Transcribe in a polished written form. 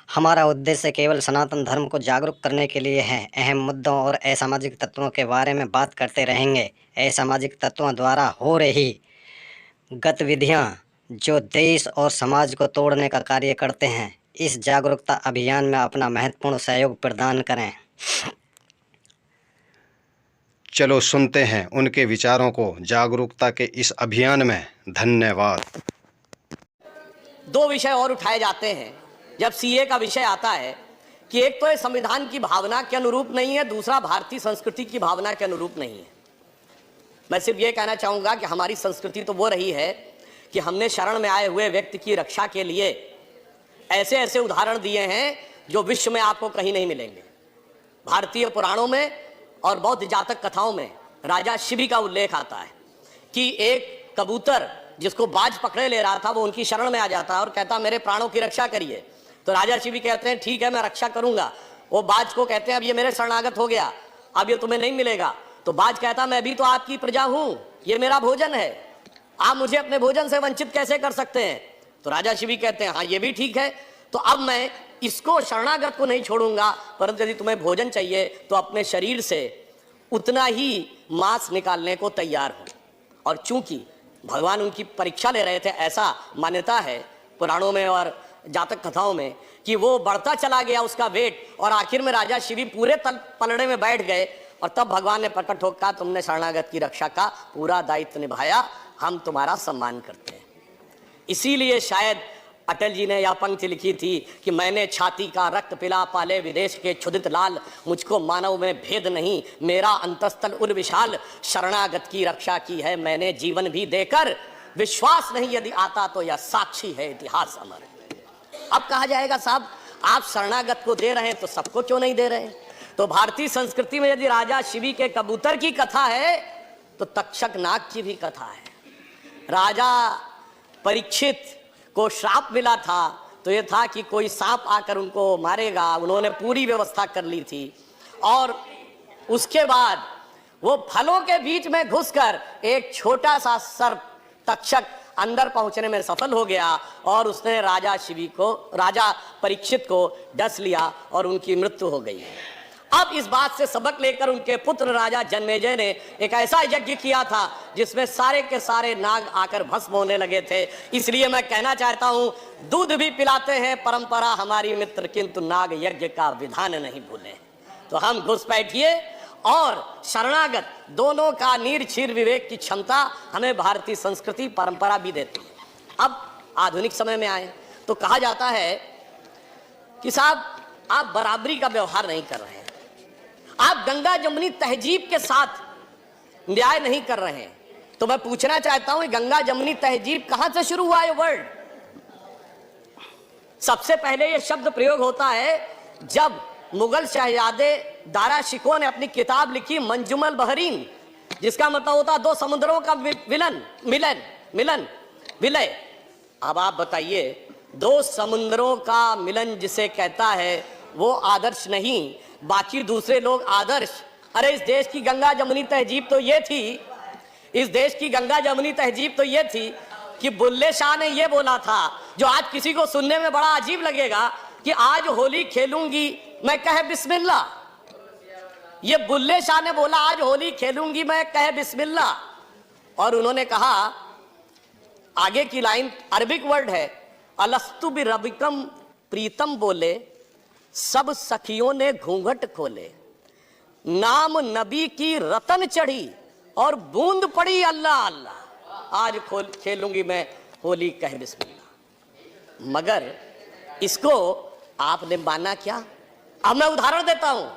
हमारा उद्देश्य केवल सनातन धर्म को जागरूक करने के लिए है। अहम मुद्दों और असामाजिक तत्वों के बारे में बात करते रहेंगे। असामाजिक तत्वों द्वारा हो रही गतिविधियां जो देश और समाज को तोड़ने का कार्य करते हैं, इस जागरूकता अभियान में अपना महत्वपूर्ण सहयोग प्रदान करें। चलो सुनते हैं उनके विचारों को जागरूकता के इस अभियान में। धन्यवाद। दो विषय और उठाए जाते हैं जब सीए का विषय आता है कि एक तो ये संविधान की भावना के अनुरूप नहीं है, दूसरा भारतीय संस्कृति की भावना के अनुरूप नहीं है। मैं सिर्फ ये कहना चाहूंगा कि हमारी संस्कृति तो वो रही है कि हमने शरण में आए हुए व्यक्ति की रक्षा के लिए ऐसे ऐसे उदाहरण दिए हैं जो विश्व में आपको कहीं नहीं मिलेंगे। भारतीय पुराणों में और बौद्ध जातक कथाओं में राजा शिबी का उल्लेख आता है कि एक कबूतर जिसको बाज पकड़े ले रहा था वो उनकी शरण में आ जाता है और कहता मेरे प्राणों की रक्षा करिए। तो राजा शिबी कहते हैं ठीक है मैं रक्षा करूंगा। वो बाज को कहते हैं अब ये मेरे शरणागत हो गया, अब ये तुम्हें नहीं मिलेगा। तो बाज कहता मैं भी तो आपकी प्रजा हूं, ये मेरा भोजन है, आप मुझे अपने भोजन से वंचित कैसे कर सकते हैं। तो राजा शिबी कहते हैं हाँ ये भी ठीक है, तो अब मैं इसको शरणागत को नहीं छोड़ूंगा, परंतु यदि तुम्हें भोजन चाहिए तो अपने शरीर से उतना ही मांस निकालने को तैयार हो। और चूंकि भगवान उनकी परीक्षा ले रहे थे, ऐसा मान्यता है पुराणों में और जातक कथाओं में कि वो बढ़ता चला गया उसका वेट, और आखिर में राजा शिवी पूरे पलड़े में बैठ गए। और तब भगवान ने प्रकट होकर कहा तुमने शरणागत की रक्षा का पूरा दायित्व निभाया, हम तुम्हारा सम्मान करते हैं। इसीलिए शायद अटल जी ने यह पंक्ति लिखी थी कि मैंने छाती का रक्त पिला पाले विदेश के क्षुधित लाल, मुझको मानव में भेद नहीं मेरा अंतस्तल उर विशाल, शरणागत की रक्षा की है मैंने जीवन भी देकर, विश्वास नहीं यदि आता तो यह साक्षी है इतिहास अमर। अब कहा जाएगा साहब आप शरणागत को दे रहे हैं तो सबको क्यों नहीं दे रहे हैं। तो भारतीय संस्कृति में यदि राजा शिवी के कबूतर की कथा है तो तक्षक नाग की भी कथा है। राजा परीक्षित को श्राप मिला था तो यह था कि कोई सांप आकर उनको मारेगा, उन्होंने पूरी व्यवस्था कर ली थी। और उसके बाद वो फलों के बीच में घुसकर एक छोटा सा सर्प तक्षक अंदर पहुंचने में सफल हो गया और उसने राजा परीक्षित को डस लिया और उनकी मृत्यु हो गई। अब इस बात से सबक लेकर उनके पुत्र राजा जन्मेजय ने एक ऐसा यज्ञ किया था जिसमें सारे के सारे नाग आकर भस्म होने लगे थे। इसलिए मैं कहना चाहता हूं दूध भी पिलाते हैं परंपरा हमारी मित्र, किंतु नाग यज्ञ का विधान नहीं भूले। तो हम घुस बैठिए और शरणागत दोनों का नीरछीर विवेक की क्षमता हमें भारतीय संस्कृति परंपरा भी देती है। अब आधुनिक समय में आए तो कहा जाता है कि साहब आप बराबरी का व्यवहार नहीं कर रहे हैं, आप गंगा जमुनी तहजीब के साथ न्याय नहीं कर रहे हैं। तो मैं पूछना चाहता हूं गंगा जमुनी तहजीब कहां से शुरू हुआ ये वर्ड। सबसे पहले ये शब्द प्रयोग होता है जब मुगल शहजादे दारा शिकोह ने अपनी किताब लिखी मंजुमल बहरीन, जिसका मतलब होता दो समुद्रों का विलय। अब आप बताइए दो समुद्रों का मिलन जिसे कहता है वो आदर्श नहीं, बाकी दूसरे लोग आदर्श। अरे इस देश की गंगा जमुनी तहजीब तो ये थी, इस देश की गंगा जमुनी तहजीब तो ये थी कि बुल्ले शाह ने ये बोला था, जो आज किसी को सुनने में बड़ा अजीब लगेगा, कि आज होली खेलूंगी मैं कहे बिस्मिल्लाह। ये बुल्ले शाह ने बोला आज होली खेलूंगी मैं कहे बिस्मिल्लाह। और उन्होंने कहा आगे की लाइन अरबिक वर्ड है, अलस्तु बिरबिकम प्रीतम बोले सब सखियों ने घूंघट खोले, नाम नबी की रतन चढ़ी और बूंद पड़ी अल्लाह अल्लाह, आज खेलूंगी मैं होली कह बिस्मिल्लाह। मगर इसको आपने माना क्या। अब मैं उदाहरण देता हूं।